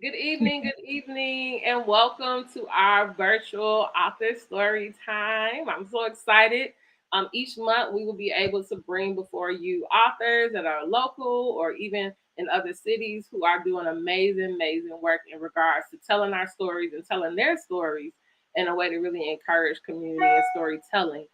Good evening, and welcome to our virtual author story time. I'm so excited. Each month we will be able to bring before you authors that are local or even in other cities who are doing amazing work in regards to telling our stories and telling their stories in a way to really encourage community and storytelling.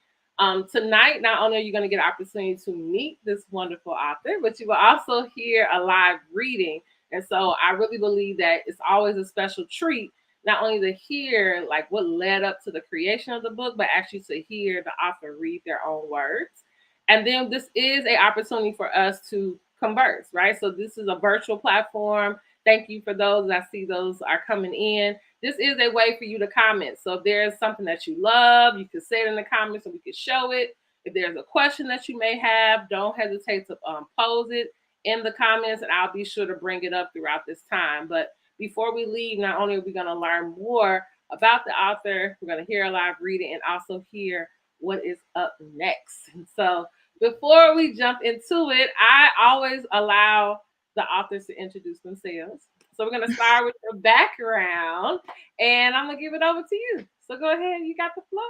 Tonight, not only are you going to get an opportunity to meet this wonderful author, but you will also hear a live reading, and so I really believe that it's always a special treat, not only to hear like what led up to the creation of the book, but actually to hear the author read their own words. And then this is an opportunity for us to converse, right? So this is a virtual platform. Thank you for those. I see those are coming in. This is a way for you to comment. So if there's something that you love, you can say it in the comments so we can show it. If there's a question that you may have, don't hesitate to pose it in the comments, and I'll be sure to bring it up throughout this time. But before we leave, not only are we going to learn more about the author, we're going to hear a live reading and also hear what is up next. And so before we jump into it, I always allow the authors to introduce themselves. So we're going to start with your background, and I'm going to give it over to you. So go ahead, you got the floor.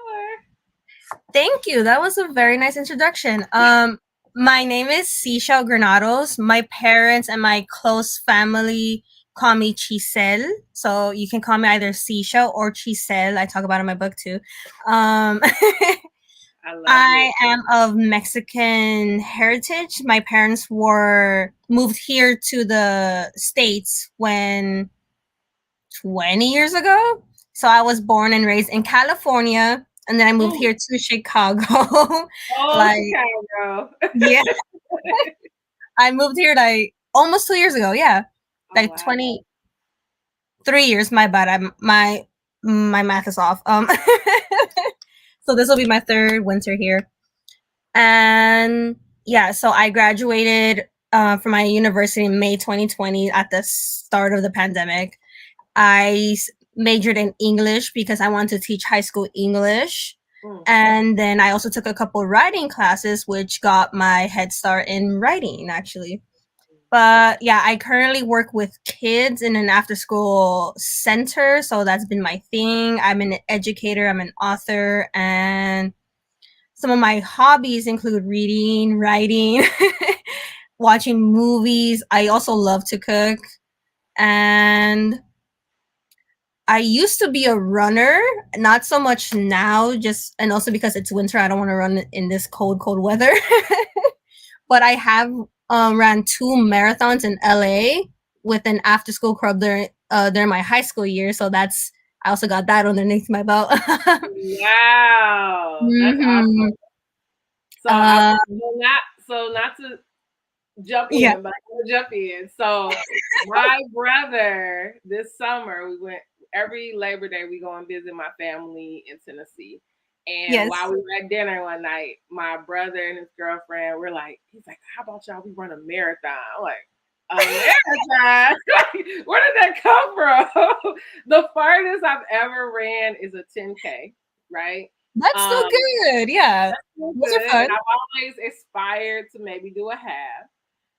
Thank you. That was a very nice introduction. My name is Shysel Granados. My parents and my close family call me Shysel. So you can call me either Shysel or Shysel. I talk about it in my book too. Um, I love I it. am of Mexican heritage. My parents were moved here to the States when 20 years ago. So I was born and raised in California, and then I moved Mm. here to Chicago. Oh, Like, Chicago. yeah, I moved here like almost 2 years ago. Yeah, Oh, like wow. 23 years. My bad. My math is off. So this will be my third winter here, and yeah. So I graduated from my university in May 2020 at the start of the pandemic. I majored in English because I wanted to teach high school English. Mm. And then I also took a couple writing classes, which got my head start in writing, actually. But yeah, I currently work with kids in an after school center. So that's been my thing. I'm an educator, I'm an author, and some of my hobbies include reading, writing, watching movies. I also love to cook. And I used to be a runner, not so much now, just and also because it's winter, I don't want to run in this cold weather. But I have ran two marathons in LA with an after school club during my high school year. So that's I also got that underneath my belt. Wow, that's hmm awesome. So I uh, not to jump yeah. in, but I'm gonna jump in. So my brother this summer we went every Labor Day we go and visit my family in Tennessee. And while Yes. we were at dinner one night, my brother and his girlfriend were like, he's like, how about y'all we run a marathon? I'm like, a marathon? Where did that come from? The farthest I've ever ran is a 10K, right? That's still Um, good. Yeah. that's still Those are good. And fun. I've always aspired to maybe do a half.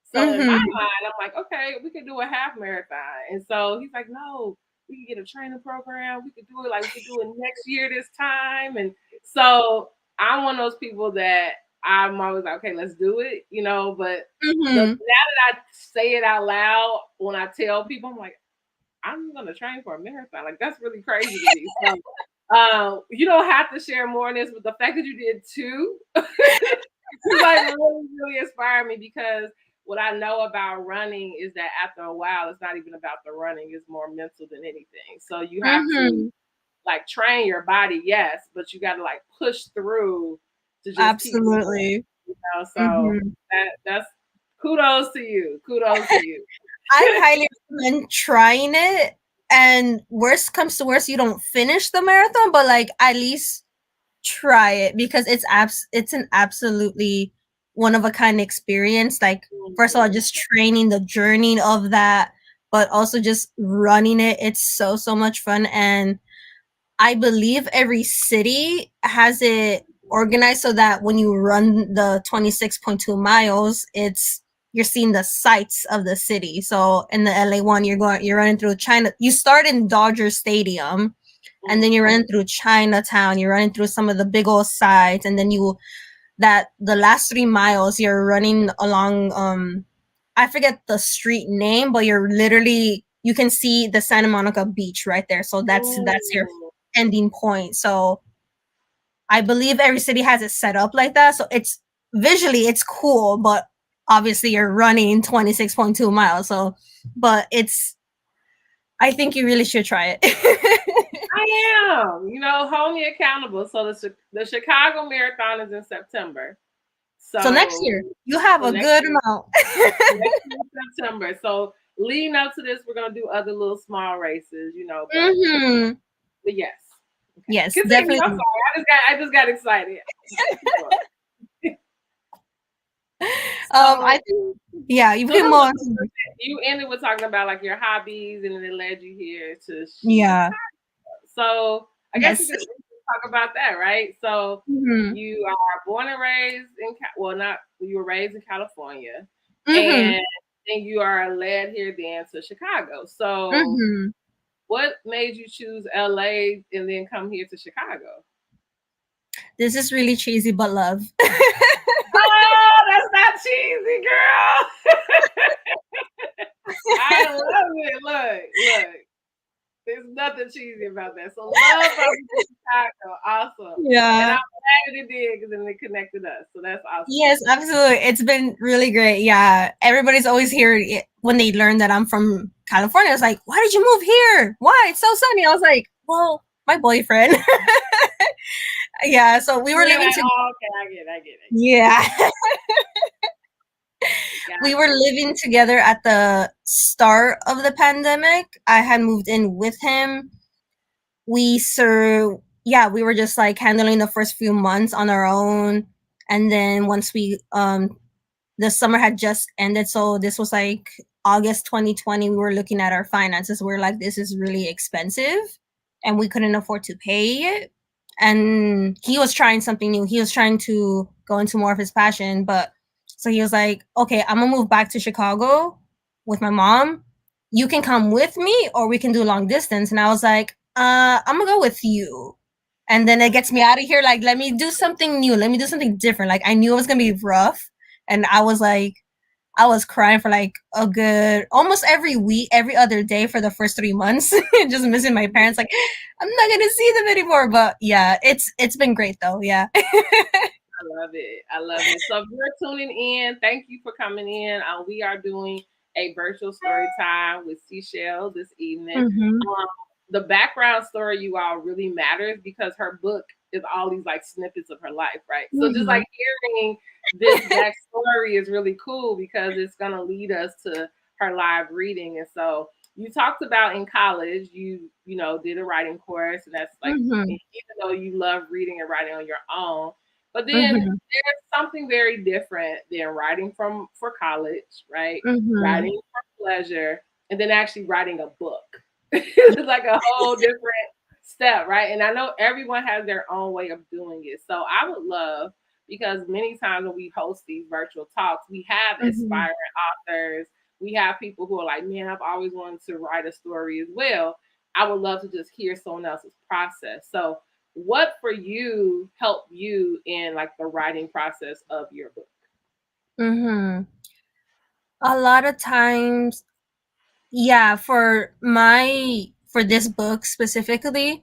So in my hmm mind, I'm like, okay, we could do a half marathon. And so he's like, no, we could get a training program. We could do it like we could do it next year this time. And so I'm one of those people that I'm always like, okay, let's do it, you know. But the now hmm that I say it out loud when I tell people, I'm like, I'm gonna train for a marathon. Like that's really crazy to me. So you don't have to share more on this, but the fact that you did two is like really inspired me because what I know about running is that after a while, it's not even about the running; it's more mental than anything. So you have to hmm like train your body, yes, but you got to like push through to just keep going. Absolutely. You know, so hmm that's kudos to you. Kudos to you. I highly recommend trying it. And worst comes to worst, you don't finish the marathon, but like at least try it because it's an absolutely one of a kind experience. Like first of all, Mhm. just training the journey of that, but also just running it. It's so much fun. And I believe every city has it organized so that when you run the 26.2 miles, it's you're seeing the sights of the city. So in the LA one, you're running through China. You start in Dodger Stadium, and then you're running through Chinatown. You're running through some of the big old sites, and then the last 3 miles you're running along. I forget the street name, but you can see the Santa Monica Beach right there. So that's your Ooh. ending point. So I believe every city has it set up like that. So it's visually it's cool, but obviously you're running 26.2 miles. So, but I think you really should try it. I am. Hold me accountable. So the Chicago Marathon is in September. So next So, year you have so a next good year, amount. next year September. So leading up to this, we're gonna do other little small races, Mm-hmm. but yes. Okay. Yes, Continue. I'm definitely. sorry. I just got excited. Keep going. I So think yeah, you no, can no, move no. on to You ended with talking about like your hobbies, and then it led you here to yeah. Chicago. So I guess Yes. we could talk about that, right? So Mm-hmm. you are born and raised well, not you were raised in California, Mm-hmm. and then you are led here then to Chicago. So Mm-hmm. what made you choose LA and then come here to Chicago? This is really cheesy, but love. Oh, that's not cheesy, girl. I love it. Look. There's nothing cheesy about that. So love brought me to Chicago. Awesome. And I'm Yeah. glad it did because then it connected us. So that's awesome. Yes, absolutely. It's been really great. Yeah. Everybody's always here when they learn that I'm from California. It's like, why did you move here? Why? It's so sunny. I was like, well, my boyfriend. Yeah. So we were You're living like, to, oh, okay, I yeah. get it. We Got were you. living together at the start of the pandemic. I had moved in with him. We were just like handling the first few months on our own. And then once the summer had just ended, so this was like August 2020. We were looking at our finances. We are like, this is really expensive, and we couldn't afford to pay it. And he was trying something new. He was trying to go into more of his passion, but so he was like, okay, I'm gonna move back to Chicago with my mom. You can come with me, or we can do long distance. And I was like, I'm gonna go with you. And then it gets me out of here. Like, let me do something new. Let me do something different. Like, I knew it was gonna be rough, and I was crying for like a good almost every week, every other day for the first 3 months, just missing my parents. Like, I'm not gonna see them anymore. But yeah, it's been great though. Yeah. I love it. I love it. So if you're tuning in, thank you for coming in. We are doing a virtual story time with Shysel this evening. Mm-hmm. Um, the background story you all really matters because her book is all these like snippets of her life, right? So just Mm-hmm. like hearing this backstory is really cool because it's gonna lead us to her live reading. And so you talked about in college, you did a writing course, and that's like Mm-hmm. even though you love reading and writing on your own, but then Mm-hmm. there's something very different than writing for college, right? Mm-hmm. Writing for pleasure, and then actually writing a book. It's like a whole different step, right? And I know everyone has their own way of doing it. So I would love because many times when we host these virtual talks, we have Mm-hmm. aspiring authors. We have people who are like, man, I've always wanted to write a story as well. I would love to just hear someone else's process. So what for you helped you in like the writing process of your book? Mm-hmm. A lot of times, yeah, for this book specifically,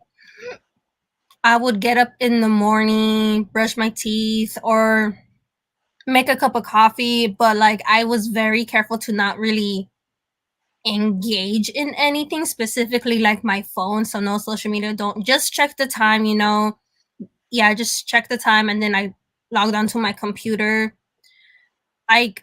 I would get up in the morning, brush my teeth, or make a cup of coffee, but like I was very careful to not really engage in anything specifically like my phone. So no social media. Don't just check the time. Yeah, just check the time, and then I logged onto my computer. I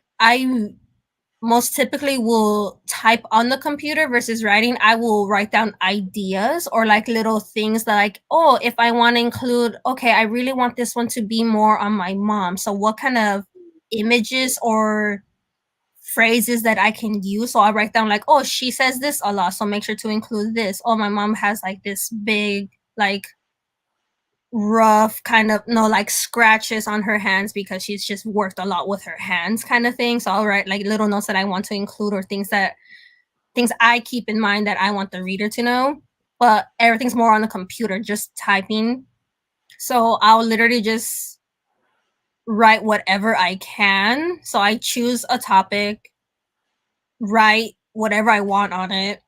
most typically will type on the computer versus writing. I will write down ideas or like little things that like, oh, if I want to include, okay, I really want this one to be more on my mom. So what kind of images or phrases that I can use? So I write down like, oh, she says this a lot, so make sure to include this. Oh, my mom has like this big like rough kind of no like scratches on her hands because she's just worked a lot with her hands kind of thing. So I'll write like little notes that I want to include or things I keep in mind that I want the reader to know. But everything's more on the computer, just typing. So I'll literally just write whatever I can. So I choose a topic, write whatever I want on it,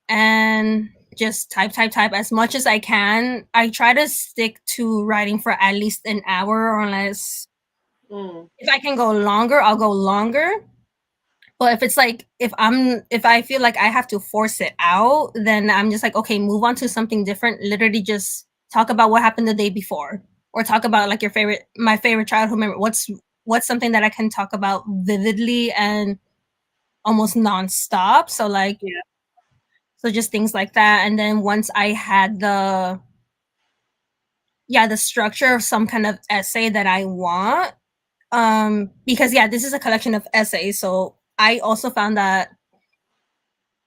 and just type as much as I can. I try to stick to writing for at least an hour, or unless if I can go longer, I'll go longer. But if it's like if I feel like I have to force it out, then I'm just like, okay, move on to something different. Literally just talk about what happened the day before. Or talk about like my favorite childhood memory. What's something that I can talk about vividly and almost nonstop. So like Yeah. so just things like that. And then once I had the structure of some kind of essay that I want, because this is a collection of essays. So I also found that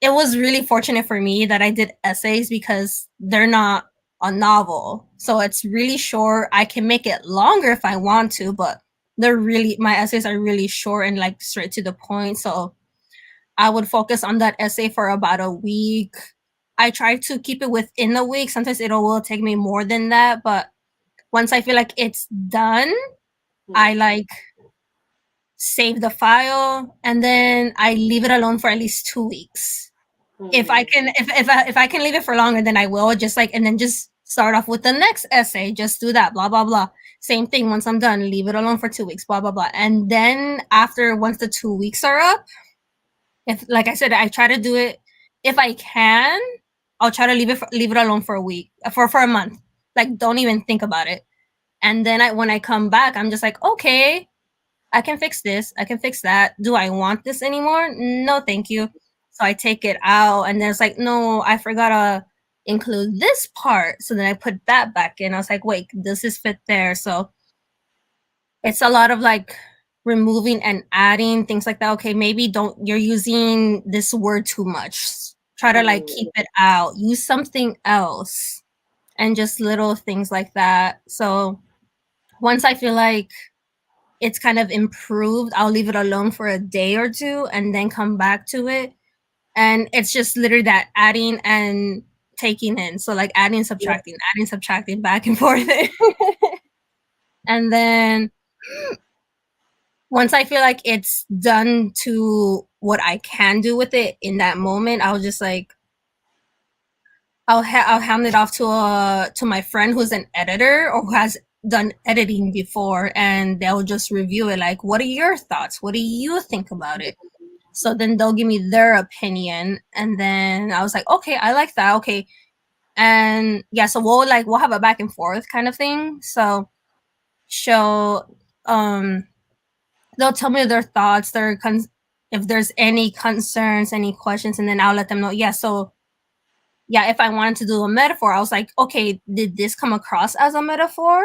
it was really fortunate for me that I did essays because they're not a novel. So it's really short. I can make it longer if I want to, but my essays are really short and like straight to the point. So I would focus on that essay for about a week. I try to keep it within a week. Sometimes it will take me more than that, but once I feel like it's done, I like save the file and then I leave it alone for at least 2 weeks. If I can, if I can leave it for longer, then I will. Just like and then just start off with the next essay. Just do that. Blah blah blah. Same thing. Once I'm done, leave it alone for 2 weeks. Blah blah blah. And then once the 2 weeks are up, if like I said, I try to do it if I can. I'll try to leave it alone for a week for a month. Like don't even think about it. And then when I come back, I'm just like, okay, I can fix this. I can fix that. Do I want this anymore? No, thank you. So I take it out, and then it's like, no, I forgot to include this part. So then I put that back in. I was like, wait, does this fit there? So it's a lot of like removing and adding things like that. Okay, maybe you're using this word too much. Try to like keep it out. Use something else, and just little things like that. So once I feel like it's kind of improved, I'll leave it alone for a day or two and then come back to it. And it's just literally that adding and taking in. So like adding, subtracting back and forth. And then once I feel like it's done to what I can do with it in that moment, I'll just like I'll hand it off to my friend who's an editor or who has done editing before, and they'll just review it. Like, what are your thoughts? What do you think about it? So then they'll give me their opinion, and then I was like, okay, I like that. Okay, and so we'll have a back and forth kind of thing. So show they'll tell me their thoughts, if there's any concerns, any questions, and then I'll let them know. If I wanted to do a metaphor, I was like, okay, did this come across as a metaphor?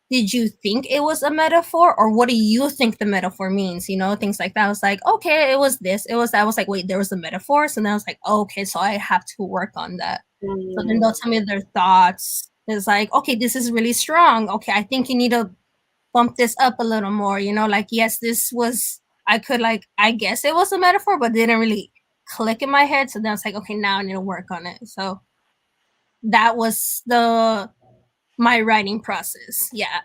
Did you think it was a metaphor? Or what do you think the metaphor means? Things like that. I was like, okay, it was this, it was that. I was like, wait, there was a metaphor? So then I was like, okay, so I have to work on that. So then they'll tell me their thoughts. It's like, okay, this is really strong. Okay, I think you need to bump this up a little more. Like, yes, I guess it was a metaphor, but didn't really click in my head. So then I was like, okay, now I need to work on it. So that was my writing process. Yeah.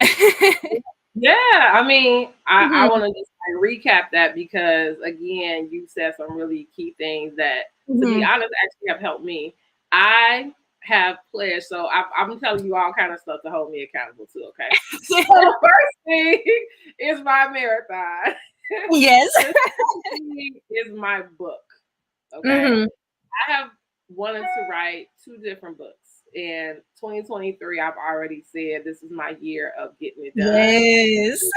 Yeah, I mean, I Mhm, want to just like recap that because again, you said some really key things that, to be mhm. honest, actually have helped me. I have pledged, so I'm telling you all kind of stuff to hold me accountable to. Okay, so the first thing is my marathon. Yes. The second thing is my book. Okay, Mhm. I have wanted to write two different books. In 2023, I've already said this is my year of getting it done. Yes.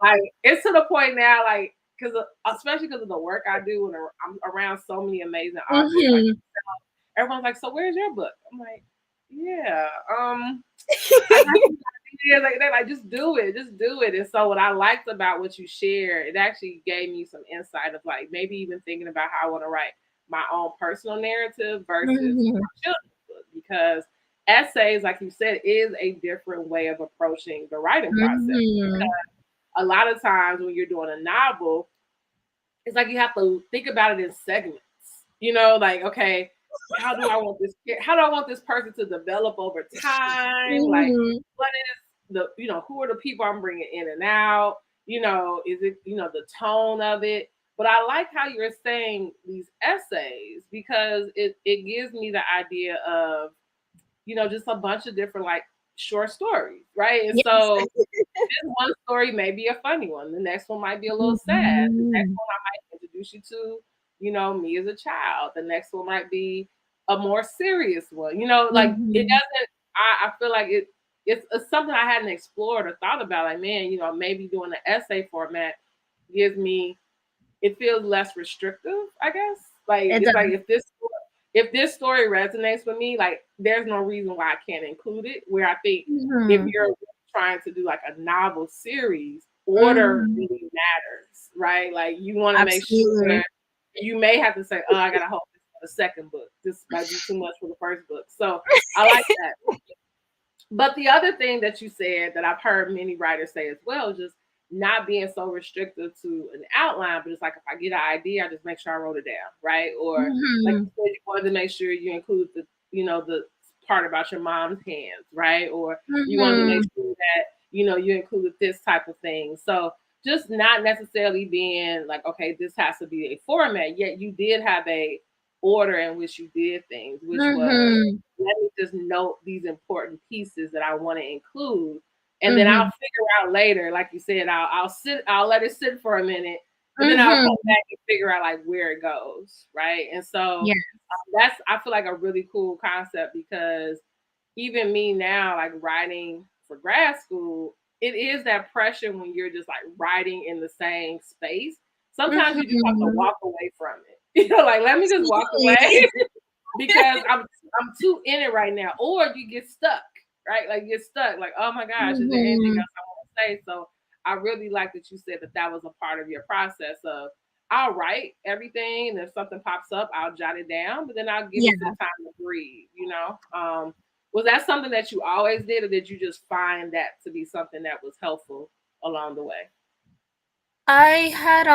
Like it's to the point now, like because especially because of the work I do, and I'm around so many amazing authors. Like Mhm. everyone's like, "So where's your book?" I'm like, "Yeah, I got some ideas." Like they're like, just do it." And so what I liked about what you shared, it actually gave me some insight of like maybe even thinking about how I want to write my own personal narrative versus Mhm. my children's book because essays, like you said, is a different way of approaching the writing process. Mm-hmm. A lot of times when you're doing a novel, it's like you have to think about it in segments. Like, okay, how do I want this person to develop over time? Like, Mm-hmm. what is who are the people I'm bringing in and out? Is it, the tone of it? But I like how you're saying these essays because it gives me the idea of, just a bunch of different like short stories, right? And Yes. so this one story may be a funny one. The next one might be a little sad. The next Mm-hmm. one I might introduce you to, me as a child. The next one might be a more serious one. Like it Mm-hmm. doesn't. I feel like it's something I hadn't explored or thought about. Like, man, maybe doing the essay format gives me, it feels less restrictive, I guess. Like It it's like does. if this story resonates with me, like there's no reason why I can't include it. Where I think if Mm-hmm. you're trying to do like a novel series, order Mm-hmm. really matters, right? Like you want to make sure, Absolutely. you may have to say, oh, I gotta hold this for the second book. This might be too much for the first book. So I like that. But the other thing that you said that I've heard many writers say as well is just not being so restrictive to an outline, but it's like if I get an idea, I just make sure I wrote it down, right? Or like Mm-hmm. you said, you wanted to make sure you include the part about your mom's hands, right? Or you wanted to make Mm-hmm. sure that, you included this type of thing. So just not necessarily being like, okay, this has to be a format, yet you did have a order in which you did things, which was, Mm-hmm. let me just note these important pieces that I want to include. And then I'll Mm-hmm. figure out later, like you said, I'll let it sit for a minute, but then I'll come Mm-hmm. back and figure out like where it goes, right? And so Yeah. that's, I feel like, a really cool concept because even me now, like writing for grad school, it is that pressure when you're just like writing in the same space. Sometimes you just have to Mm-hmm. walk away from it. Like let me just walk away Absolutely. because I'm too in it right now. Or you get stuck, right? Like you're stuck. Like, oh my gosh, is there anything Mm-hmm. else I want to say? So I really like that you said that was a part of your process of, I'll write everything, and if something pops up, I'll jot it down, but then I'll give it Yeah. some time to breathe. Was that something that you always did, or did you just find that to be something that was helpful along the way? I had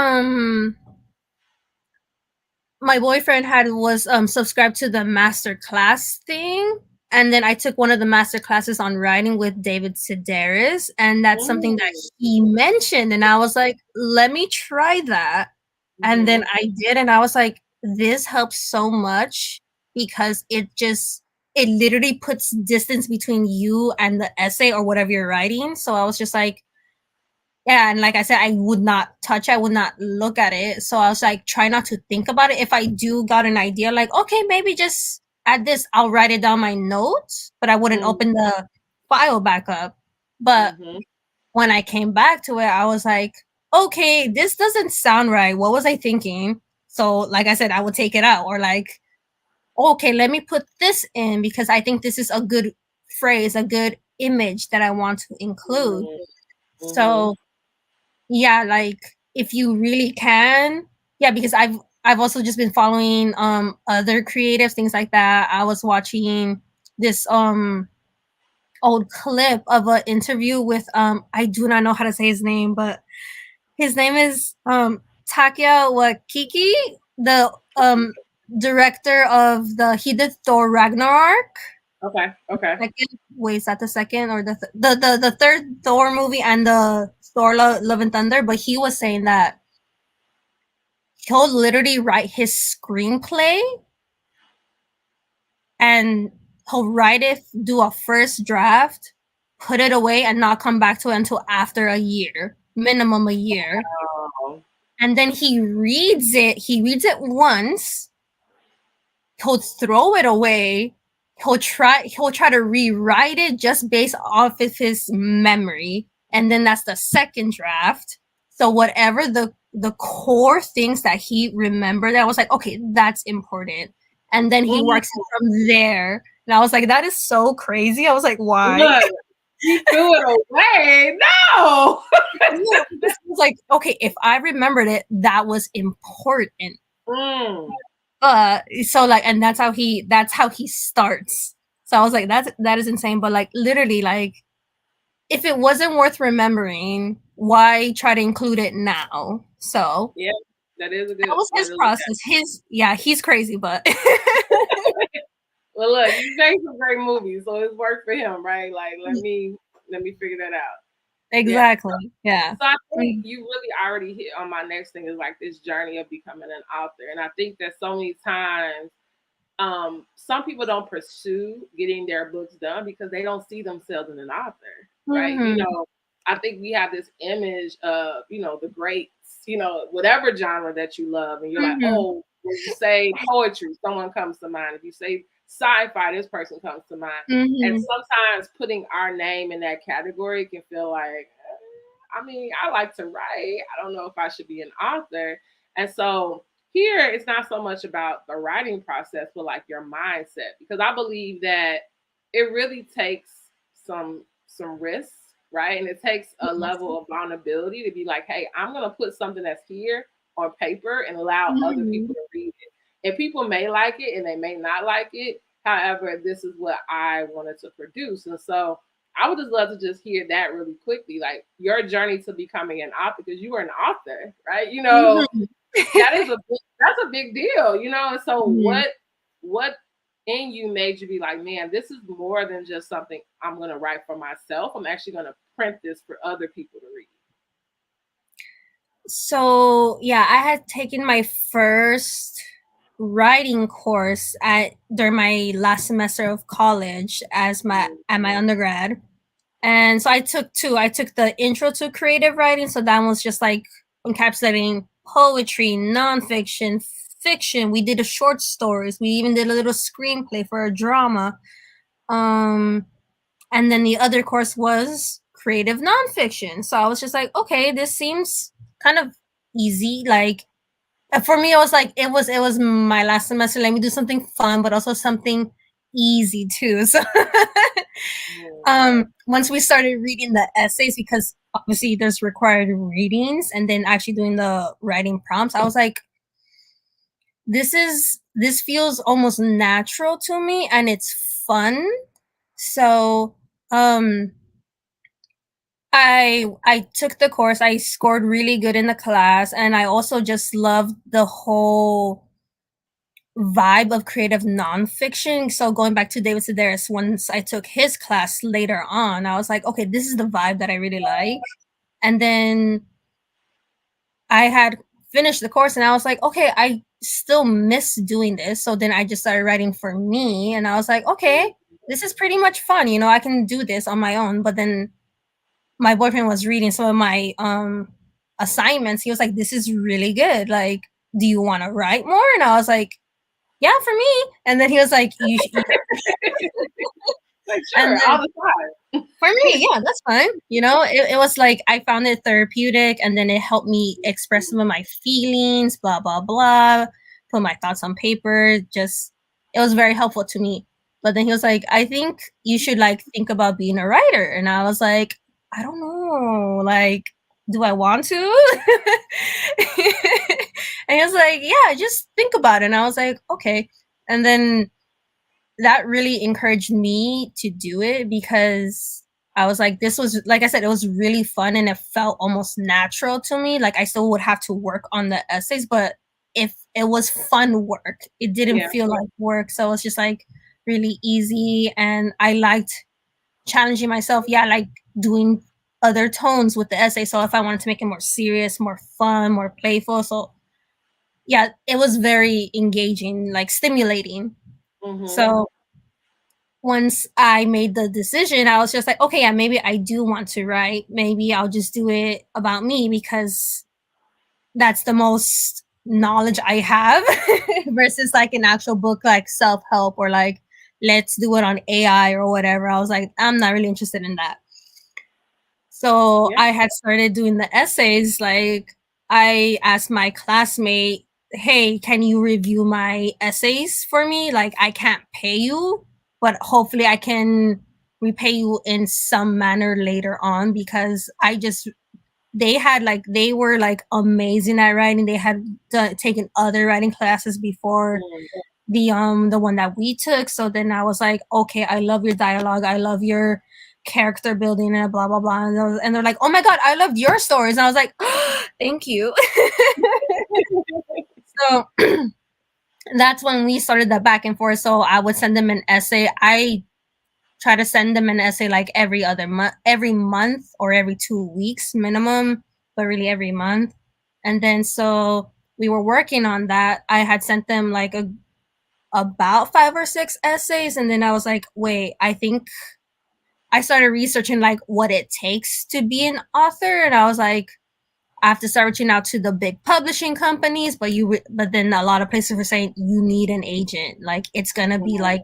my boyfriend had was subscribed to the master class thing, and then I took one of the master classes on writing with David Sedaris, and that's something that Mm. he mentioned, and I was like, let me try that. And then Mhm. I did, and I was like, this helps so much because it literally puts distance between you and the essay or whatever you're writing. So I was just like, yeah, and like I said, I would not look at it. So I was like, try not to think about it. If I do got an idea, like, okay, maybe just add this, I'll write it down my notes, but I wouldn't Mhm. open the file back up. But Mhm. when I came back to it, I was like, okay, this doesn't sound right. What was I thinking? So, like I said, I would take it out or like, okay, let me put this in because I think this is a good phrase, a good image that I want to include. Mhm. Mhm. So, yeah, like if you really can, yeah, because I've also just been following other creatives, things like that. I was watching this old clip of an interview with I do not know how to say his name, but his name is Takia Wakiki, the director of he did Thor Ragnarok. Okay. Okay. Second, wait, is that the second or the third Thor movie and the Love and Thunder? But he was saying that he'll literally write his screenplay and he'll write it, do a first draft, put it away, and not come back to it until after a year, minimum a year. Oh. And then he reads it. He reads it once. He'll throw it away. He'll try to rewrite it just based off of his memory. And then that's the second draft. So whatever the core things that he remembered, I was like, okay, that's important. And then he Mm. works it from there. And I was like, that is so crazy. I was like, why? Look, he threw it away. No. Yeah, because I was like, okay, if I remembered it, that was important. Mm. So like, and that's how he starts. So I was like, that is insane. But like literally, like if it wasn't worth remembering, why try to include it now? So Yeah, that is a that good was way his to look at process. He's crazy, but it. Well, look, he's made some great movies, so it's worked for him, right? Like, let me figure that out. Yeah. exactly. Yeah. So I think Mm. you really already hit on my next thing is like this journey of becoming an author, and I think that so many times some people don't pursue getting their books done because they don't see themselves in an author, right? You Mhm. know, I think we have this image of, the greats, whatever genre that you love, and you're like, Mhm. oh, when you say poetry, someone comes to mind. If you say sci-fi, this person comes to mind. And Mhm. sometimes putting our name in that category can feel like, I mean, I like to write. I don't know if I should be an author. And so here it's not so much about the writing process, but like your mindset. Because I believe that it really takes some risks, right? And it takes a level of vulnerability to be like, hey, I'm gonna put something that's here on paper and allow other Mhm. people to read it. And people may like it and they may not like it. However, this is what I wanted to produce. And so I would just love to just hear that really quickly, like your journey to becoming an author, because you were an author, right? Mhm. That's a big deal, And so Mhm. what in you made you be like, man, this is more than just something I'm gonna write for myself. I'm actually gonna print this for other people to read. So yeah, I had taken my first writing course at during my last semester of college as my at my undergrad. And so I took two. I took the intro to creative writing. So that was just like encapsulating poetry, nonfiction, fiction. We did a short stories. We even did a little screenplay for a drama. Um, and then the other course was creative nonfiction. So I was just like, okay, this seems kind of easy. Like for me, it was my last semester. Let me do something fun, but also something easy too. So Mm, once we started reading the essays, because obviously there's required readings, and then actually doing the writing prompts, I was like, this feels almost natural to me, and it's fun. So um I took the course. I scored really good in the class, and I also just loved the whole vibe of creative nonfiction. So going back to David Sedaris, once I took his class later on, I was like, okay, this is the vibe that I really like. And then I had finished the course, and I was like, okay, I still miss doing this. So then I just started writing for me, and I was like, okay, this is pretty much fun. I can do this on my own. But then my boyfriend was reading some of my assignments. He was like, this is really good. Like, do you want to write more? And I was like, yeah, for me. And then he was like, like and sure, all then the time. for me, yeah, that's fine. It was like I found it therapeutic, and then it helped me express some of my feelings, blah, blah, blah, put my thoughts on paper. Just, it was very helpful to me. But then he was like, I think you should like think about being a writer. And I was like, I don't know. Like, do I want to? And he was like, yeah, just think about it. And I was like, okay. And then that really encouraged me to do it, because I was like, this was, like I said, it was really fun, and it felt almost natural to me. Like I still would have to work on the essays, but if it was fun work, it didn't Yeah. feel like work. So it was just like really easy, and I liked challenging myself. Yeah, like doing other tones with the essay. So if I wanted to make it more serious, more fun, more playful. So yeah, it was very engaging, like stimulating. Mm-hmm. So once I made the decision, I was just like, okay, yeah, maybe I do want to write. Maybe I'll just do it about me, because that's the most knowledge I have versus like an actual book like self help, or like let's do it on AI or whatever. I was like, I'm not really interested in that. So Yeah. I had started doing the essays. Like I asked my classmate, hey, can you review my essays for me? Like I can't pay you, but hopefully I can repay you in some manner later on, because they were like amazing at writing. They had taken other writing classes before. the one that we took. So then I was like, okay, I love your dialogue, I love your character building and blah blah blah. And they're like, oh my god, I loved your stories. And I was like, oh, thank you. So that's when we started the back and forth. So I would send them an essay. I try to send them an essay like every month or every 2 weeks minimum, but really every month. And then so we were working on that. I had sent them like about 5 or 6 essays, and then I was like, wait, I think I started researching like what it takes to be an author, and I was like, I have to start reaching out to the big publishing companies, but then a lot of places were saying you need an agent. Like it's gonna be like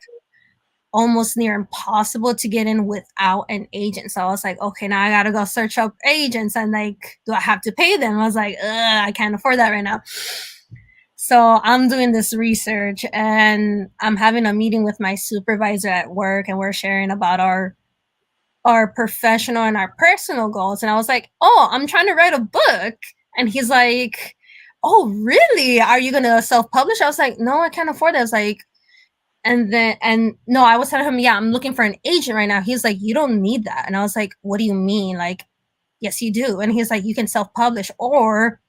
almost near impossible to get in without an agent. So I was like, okay, now I gotta go search up agents, and like, do I have to pay them? I was like, I can't afford that right now. So I'm doing this research, and I'm having a meeting with my supervisor at work, and we're sharing about our professional and our personal goals. And I was like, oh, I'm trying to write a book. And he's like, oh, really? Are you gonna self-publish? I was like, no, I can't afford it. I was like, and no, I was telling him, yeah, I'm looking for an agent right now. He's like, you don't need that. And I was like, what do you mean? Like, yes, you do. And he's like, you can self-publish, or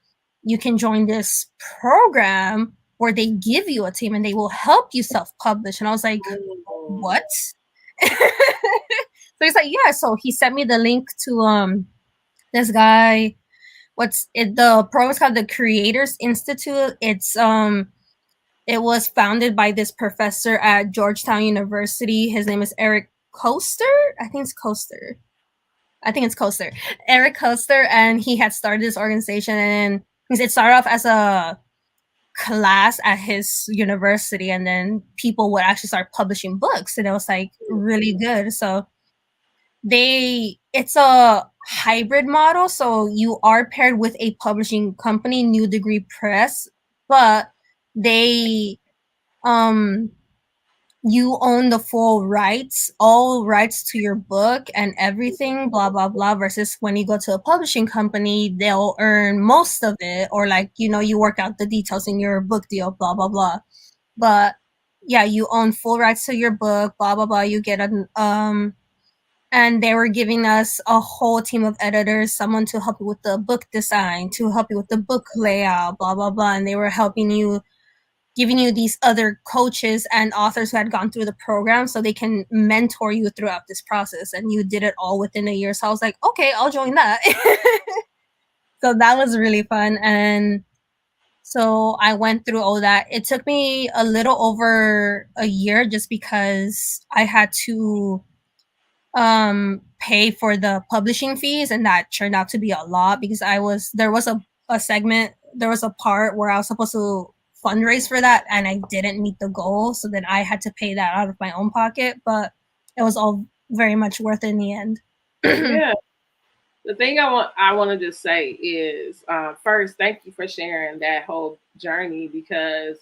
you can join this program where they give you a team and they will help you self-publish. And I was like, what? So he's like, yeah. So he sent me the link to this guy. What's it? The program is called the Creators Institute. It was founded by this professor at Georgetown University. His name is Eric Koester. I think it's Koester. I think it's Koester. Eric Koester, and he had started this organization, and it started off as a class at his university, and then people would actually start publishing books, and it was like really good. So it's a hybrid model, so you are paired with a publishing company, New Degree Press, but they you own the full rights, all rights to your book and everything, blah blah blah, versus when you go to a publishing company, they'll earn most of it, or like, you work out the details in your book deal, blah blah blah. But yeah, you own full rights to your book, blah blah blah. You get an and they were giving us a whole team of editors, someone to help you with the book design, to help you with the book layout, blah blah blah. And they were helping you, giving you these other coaches and authors who had gone through the program so they can mentor you throughout this process. And you did it all within a year. So I was like, okay, I'll join that. So that was really fun. And so I went through all that. It took me a little over a year just because I had to pay for the publishing fees, and that turned out to be a lot because there was a segment, there was a part where I was supposed to fundraise for that, and I didn't meet the goal, so then I had to pay that out of my own pocket, but it was all very much worth it in the end. Yeah. The thing I want to just say is, first, thank you for sharing that whole journey, because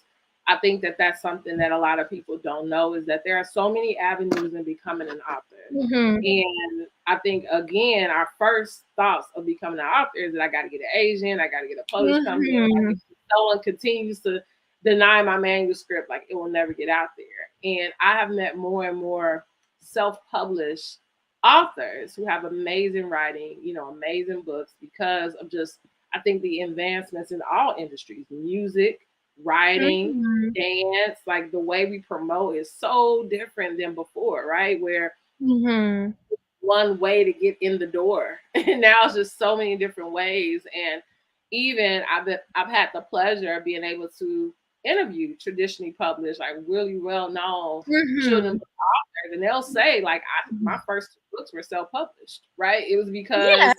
I think that that's something that a lot of people don't know, is that there are so many avenues in becoming an author. Mm-hmm. And I think, again, our first thoughts of becoming an author is that I got to get an agent, I got to get a published company. Mm-hmm. If someone continues to deny my manuscript, like, it will never get out there. And I have met more and more self-published authors who have amazing writing, amazing books, because of just, I think, the advancements in all industries, music, writing, Mm-hmm. dance, like the way we promote is so different than before, right? Where Mm-hmm. one way to get in the door. And now it's just so many different ways. And even I've had the pleasure of being able to interview traditionally published, like really well known children Mm-hmm. book authors, and they'll say like, my first two books were self published, right? It was Yeah. because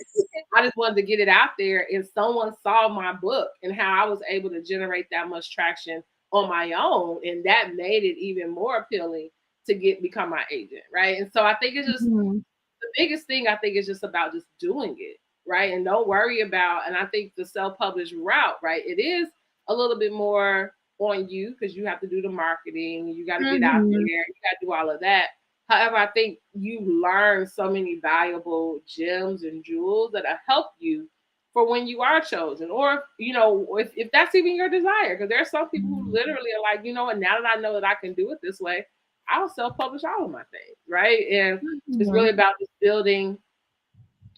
I just wanted to get it out there, and someone saw my book and how I was able to generate that much traction on my own, and that made it even more appealing to become my agent, right? And so I think it's just, Mm-hmm. the biggest thing I think is just about just doing it, right? And don't worry about, and I think the self-published route, right? It is a little bit more on you because you have to do the marketing, you got to get out there, Mm-hmm. you got to do all of that. However, I think you learn so many valuable gems and jewels that'll help you for when you are chosen, or if that's even your desire, because there are some people who literally are like, you know what, now that I know that I can do it this way, I'll self-publish all of my things, right? And it's Mhm. really about just building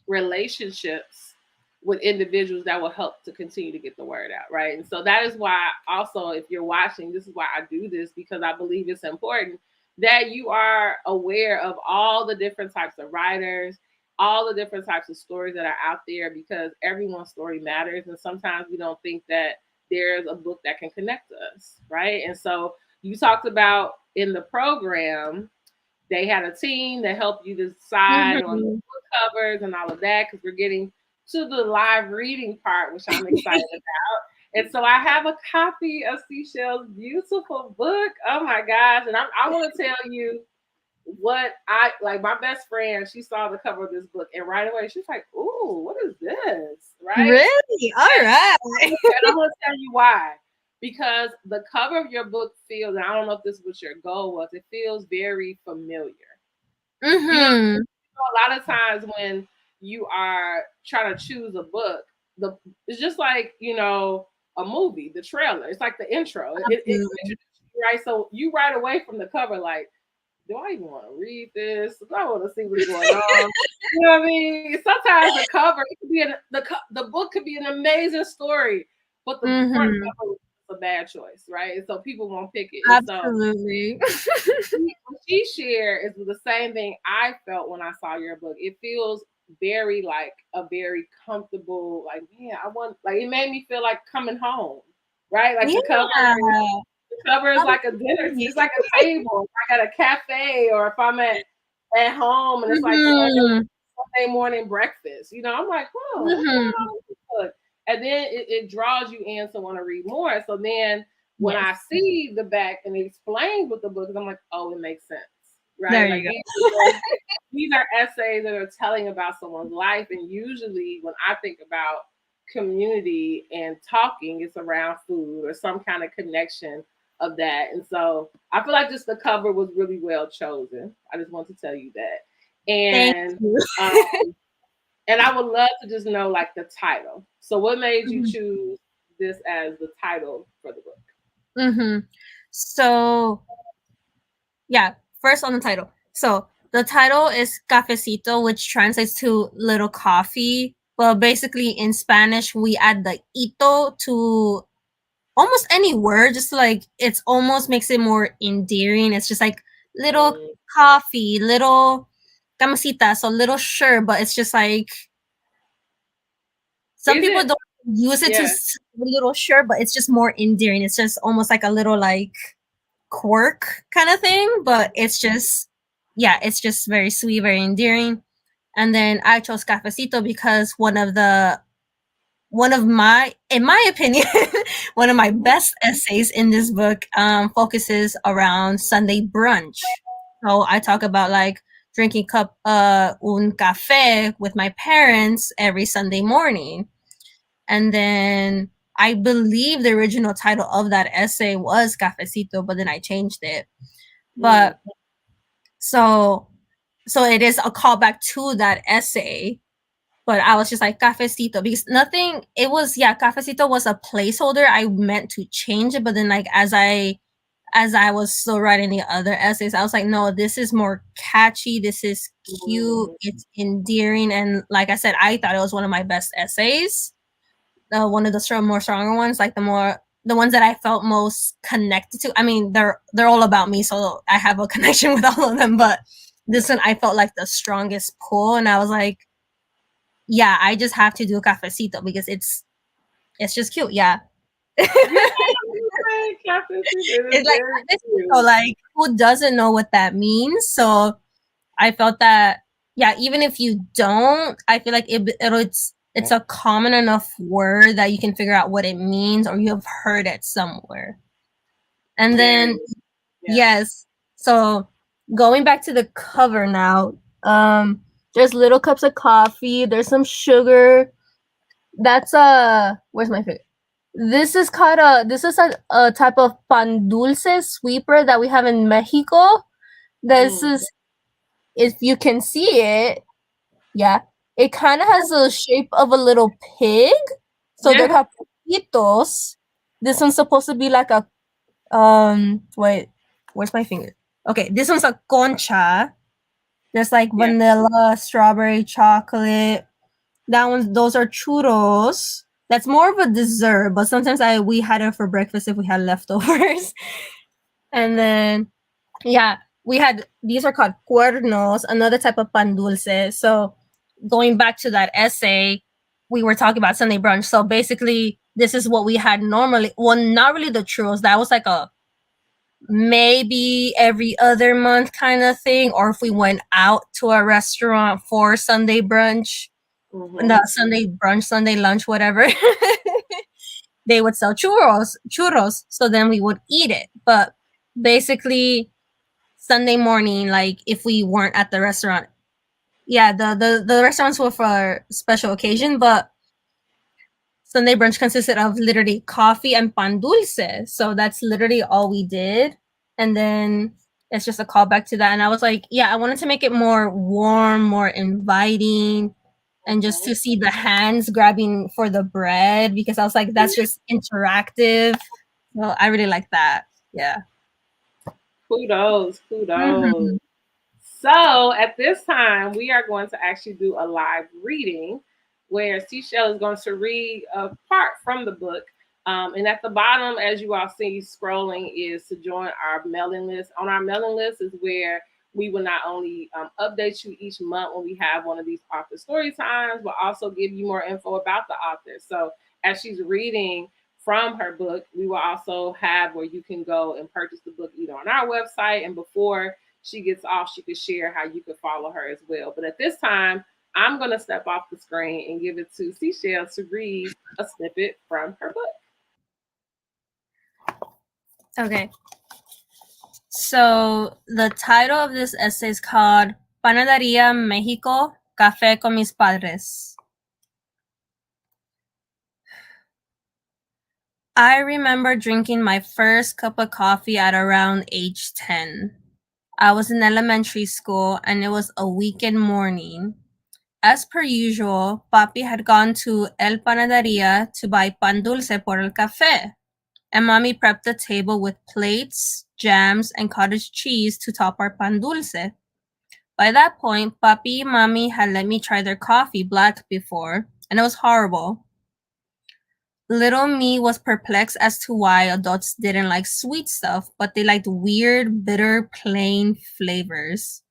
relationships with individuals that will help to continue to get the word out, right? And so that is why, also, if you're watching, this is why I do this, because I believe it's important that you are aware of all the different types of writers, all the different types of stories that are out there, because everyone's story matters. And sometimes we don't think that there's a book that can connect us, right? And so you talked about in the program, they had a team that helped you decide on Mhm. book covers and all of that, because we're getting to the live reading part, which I'm excited about. And so I have a copy of Seashell's beautiful book. Oh my gosh. And I want to tell you what I like. My best friend, she saw the cover of this book, and right away she's like, "Ooh, what is this?" Right? Really? All right. And I'm going to tell you why. Because the cover of your book feels, and I don't know if this was your goal was, it feels very familiar. You know, Mhm. a lot of times when you are trying to choose a book, the it's just like, a movie, the trailer. It's like the intro. It Absolutely. introduces you, right? So you right away from the cover, like, do I even want to read this? Do I want to see what's going on? You know what I mean? Sometimes the cover, it could be the book could be an amazing story, but the front Mhm. cover was a bad choice, right? And so people won't pick it. And so Absolutely. what she shared is the same thing I felt when I saw your book. It feels very like a very comfortable, like, man, I want, like, it made me feel like coming home, right? Like Yeah. the cover is like a dinner, Absolutely. it's like a table. Like at a cafe, or if I'm at home and it's like Mhm. Sunday morning breakfast, I'm like, whoa, what's going Mhm. on with this book? And then it draws you in to want to read more. So then when Yes. I see the back and it explains what the book is, I'm like, oh, it makes sense, There right? you Like go. these are essays that are telling about someone's life. And usually when I think about community and talking, it's around food or some kind of connection of that. And so I feel like just the cover was really well chosen. I just want to tell you that. Thank you. And I would love to just know, like, the title. So what made you Mhm. choose this as the title for the book? Mhm. So, yeah, first on the title. So, the title is Cafecito, which translates to little coffee. But basically, in Spanish, we add the ito to almost any word, just like it's almost makes it more endearing. It's just like little Mm. coffee, little camisita, so little shirt, but it's just like some Is people it? don't use it to Yeah. little shirt, but it's just more endearing. It's just almost like a little like quirk kind of thing, but it's just yeah, it's just very sweet, very endearing. And then I chose cafecito because one of my, in my opinion, one of my best essays in this book focuses around Sunday brunch. So I talk about like drinking cup un café with my parents every Sunday morning. And then I believe the original title of that essay was Cafecito, but then I changed it. Mm. But so so it is a callback to that essay, but I was just like cafecito because nothing. It was yeah, cafecito was a placeholder. I meant to change it, but then like as I was still writing the other essays, I was like, no, this is more catchy. This is cute. Mm. It's endearing, and like I said, I thought it was one of my best essays. One of the more stronger ones, like the ones that I felt most connected to. I mean, they're all about me, so I have a connection with all of them. But this one, I felt like the strongest pull, and I was like, yeah, I just have to do cafecito because it's just cute. Yeah. Yeah, It's right. Captain Super. It is like very cafecito, cute. like who doesn't know what that means? So I felt that yeah, even if you don't, I feel like it's a common enough word that you can figure out what it means or you have heard it somewhere. And then Very. Yeah. yes, so going back to the cover now, there's little cups of coffee, there's some sugar. That's where's my favorite? This is a type of pan dulce sweeper that we have in Mexico. This Mm. is if you can see it, yeah. It kind of has the shape of a little pig. So they Yeah. have poquitos. This one's supposed to be like a wait, where's my finger? Okay, this one's a concha. There's like Yeah. vanilla, strawberry, chocolate. That one, those are churros. That's more of a dessert, but sometimes I we had it for breakfast if we had leftovers. And then yeah, we had these are called cuernos, another type of pan dulce. So going back to that essay, we were talking about Sunday brunch. So basically, this is what we had normally. Well, not really the churros. That was like a maybe every other month kind of thing, or if we went out to a restaurant for Sunday brunch, Mm-hmm. not Sunday brunch, Sunday lunch, whatever. They would sell churros. So then we would eat it. But basically, Sunday morning, like if we weren't at the restaurant, yeah, the restaurants were for special occasion, but Sunday brunch consisted of literally coffee and pan dulce. So that's literally all we did. And then it's just a callback to that. And I was like, yeah, I wanted to make it more warm, more inviting, and just Mm-hmm. to see the hands grabbing for the bread because I was like, that's just interactive. Well, I really like that. Yeah. Kudos, kudos. Mm-hmm. So at this time, we are going to actually do a live reading where Shysel is going to read a part from the book. And at the bottom, as you all see scrolling, is to join our mailing list. On our mailing list is where we will not only update you each month when we have one of these author story times, but also give you more info about the author. So as she's reading from her book, we will also have where you can go and purchase the book either on our website, and before she gets off, she could share how you could follow her as well. But at this time, I'm going to step off the screen and give it to Shysel to read a snippet from her book. Okay. So the title of this essay is called Panadería Mexico, Café con mis padres. I remember drinking my first cup of coffee at around age 10. I was in elementary school and it was a weekend morning. As per usual, Papi had gone to El Panadería to buy pan dulce por el café, and Mommy prepped the table with plates, jams, and cottage cheese to top our pan dulce. By that point, Papi and Mommy had let me try their coffee black before, and it was horrible. Little me was perplexed as to why adults didn't like sweet stuff, but they liked weird, bitter, plain flavors.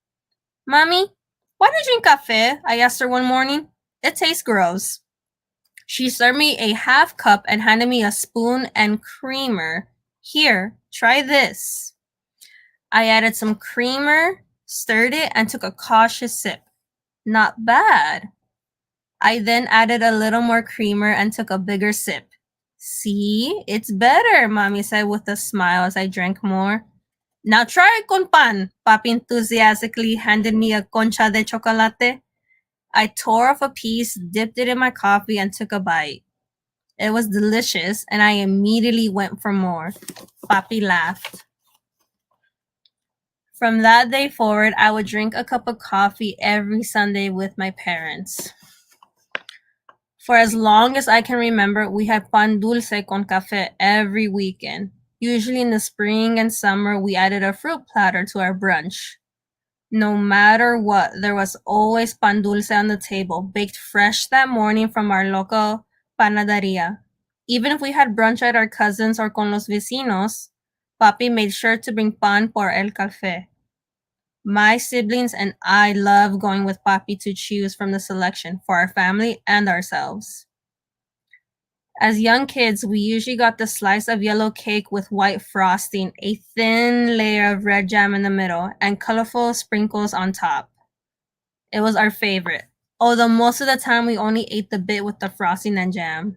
Mommy, why do you drink cafe? I asked her one morning. It tastes gross. She served me a half cup and handed me a spoon and creamer. Here, try this. I added some creamer, stirred it, and took a cautious sip. Not bad. I then added a little more creamer and took a bigger sip. See, it's better, Mommy said with a smile as I drank more. Now try it con pan, Papi enthusiastically handed me a concha de chocolate. I tore off a piece, dipped it in my coffee, and took a bite. It was delicious, and I immediately went for more. Papi laughed. From that day forward, I would drink a cup of coffee every Sunday with my parents. For as long as I can remember, we had pan dulce con café every weekend. Usually in the spring and summer, we added a fruit platter to our brunch. No matter what, there was always pan dulce on the table, baked fresh that morning from our local panaderia. Even if we had brunch at our cousins or con los vecinos, Papi made sure to bring pan por el café. My siblings and I love going with Papi to choose from the selection for our family and ourselves. As young kids, we usually got the slice of yellow cake with white frosting, a thin layer of red jam in the middle, and colorful sprinkles on top. It was our favorite, although most of the time we only ate the bit with the frosting and jam.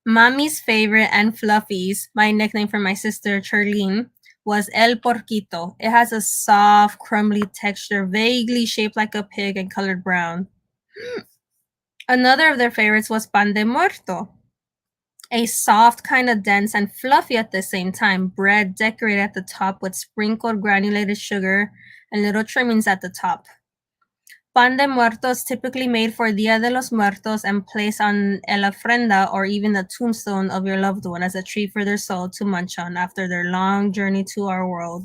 Mommy's favorite and Fluffy's, my nickname for my sister Charlene, was El Porquito. It has a soft, crumbly texture, vaguely shaped like a pig and colored brown. Another of their favorites was Pan de Muerto, a soft, kind of dense and fluffy at the same time bread decorated at the top with sprinkled granulated sugar and little trimmings at the top. Pan de Muertos typically made for Dia de los Muertos and placed on el ofrenda or even the tombstone of your loved one as a treat for their soul to munch on after their long journey to our world.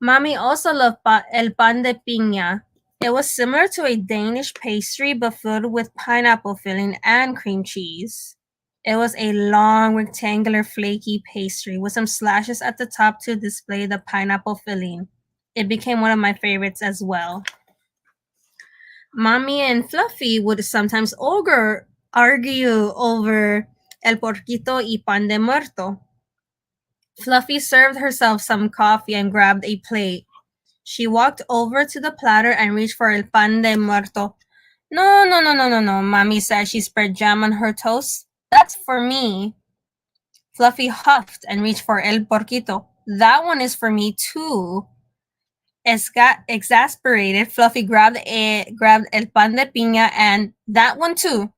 Mommy also loved el pan de piña. It was similar to a Danish pastry but filled with pineapple filling and cream cheese. It was a long, rectangular, flaky pastry with some slashes at the top to display the pineapple filling. It became one of my favorites as well. Mommy and Fluffy would sometimes argue over el porquito y pan de muerto. Fluffy served herself some coffee and grabbed a plate. She walked over to the platter and reached for el pan de muerto. No, no, no, no, no, no, Mommy said. She spread jam on her toast. That's for me. Fluffy huffed and reached for el porquito. That one is for me too. Exasperated, Fluffy grabbed el pan de piña and that one too.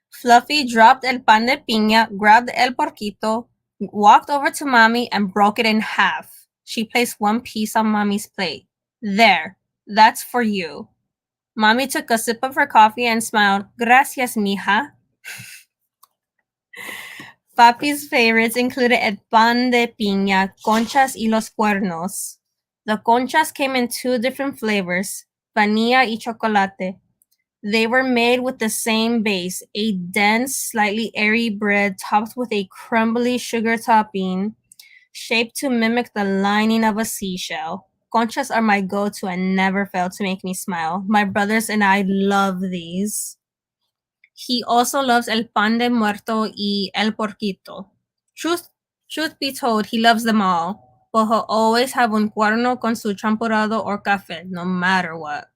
Fluffy dropped el pan de piña, grabbed el porquito, walked over to Mommy and broke it in half. She placed one piece on Mommy's plate. There, that's for you. Mommy took a sip of her coffee and smiled. Gracias, mija. Papi's favorites included el pan de piña, conchas y los cuernos. The conchas came in two different flavors, vanilla y chocolate. They were made with the same base, a dense, slightly airy bread topped with a crumbly sugar topping, shaped to mimic the lining of a seashell. Conchas are my go-to and never fail to make me smile. My brothers and I love these. He also loves el pan de muerto y el porquito. Truth be told, he loves them all, but he'll always have un cuerno con su champurrado or café, no matter what.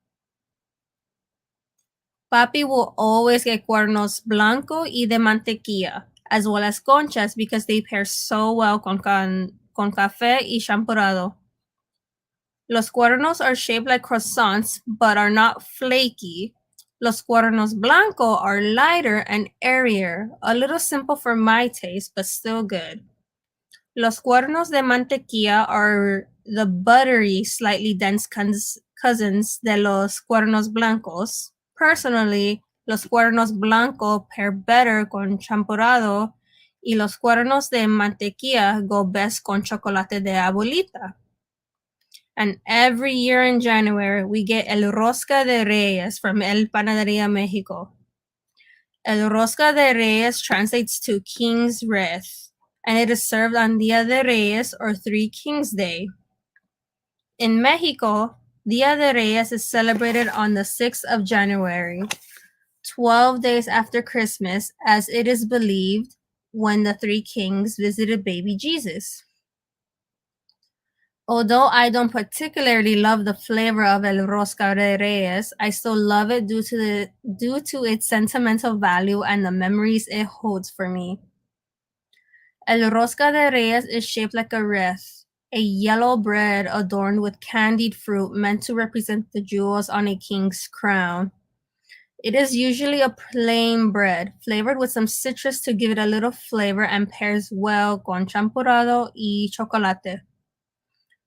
Papi will always get cuernos blanco y de mantequilla, as well as conchas because they pair so well con café y champurrado. Los cuernos are shaped like croissants, but are not flaky. Los cuernos blanco are lighter and airier, a little simple for my taste, but still good. Los cuernos de mantequilla are the buttery, slightly dense cousins de los cuernos blancos. Personally, los cuernos blanco pair better con champurrado y los cuernos de mantequilla go best con chocolate de abuelita. And every year in January, we get el rosca de reyes from El Panadería Mexico. El rosca de reyes translates to King's Wreath, and it is served on Dia de Reyes or Three Kings Day. In Mexico, Dia de Reyes is celebrated on the 6th of January, 12 days after Christmas, as it is believed when the three kings visited baby Jesus. Although I don't particularly love the flavor of el rosca de reyes, I still love it due to its sentimental value and the memories it holds for me. El rosca de reyes is shaped like a wreath, a yellow bread adorned with candied fruit meant to represent the jewels on a king's crown. It is usually a plain bread, flavored with some citrus to give it a little flavor and pairs well con champurrado y chocolate.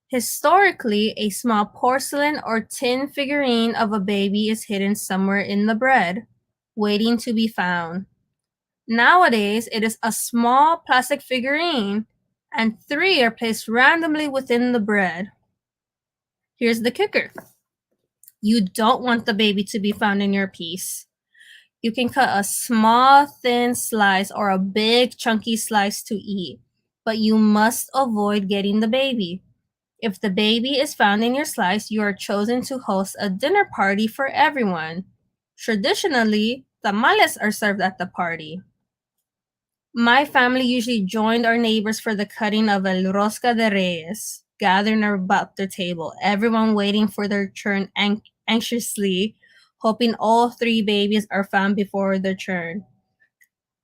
Historically, a small porcelain or tin figurine of a baby is hidden somewhere in the bread, waiting to be found. Nowadays, it is a small plastic figurine, and three are placed randomly within the bread. Here's the kicker. You don't want the baby to be found in your piece. You can cut a small, thin slice or a big, chunky slice to eat, but you must avoid getting the baby. If the baby is found in your slice, you are chosen to host a dinner party for everyone. Traditionally, tamales are served at the party. My family usually joined our neighbors for the cutting of el rosca de reyes, gathering about the table, everyone waiting for their turn anxiously, hoping all three babies are found before their turn.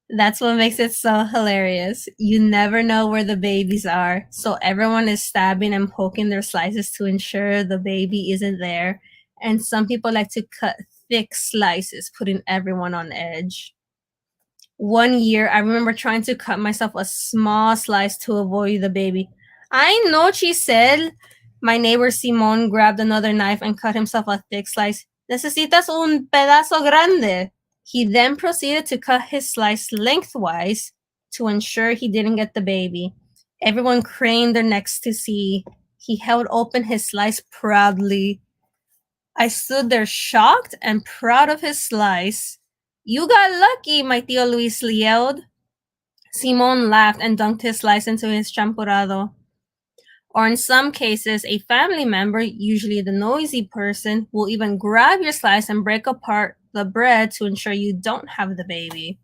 That's what makes it so hilarious. You never know where the babies are, so everyone is stabbing and poking their slices to ensure the baby isn't there. And some people like to cut thick slices, putting everyone on edge. One year, I remember trying to cut myself a small slice to avoid the baby. I know, Shysel. My neighbor Simon grabbed another knife and cut himself a thick slice. Necesitas un pedazo grande. He then proceeded to cut his slice lengthwise to ensure he didn't get the baby. Everyone craned their necks to see. He held open his slice proudly. I stood there shocked and proud of his slice. You got lucky, my tío Luis yelled. Simon laughed and dunked his slice into his champurrado. Or in some cases, a family member, usually the noisy person, will even grab your slice and break apart the bread to ensure you don't have the baby.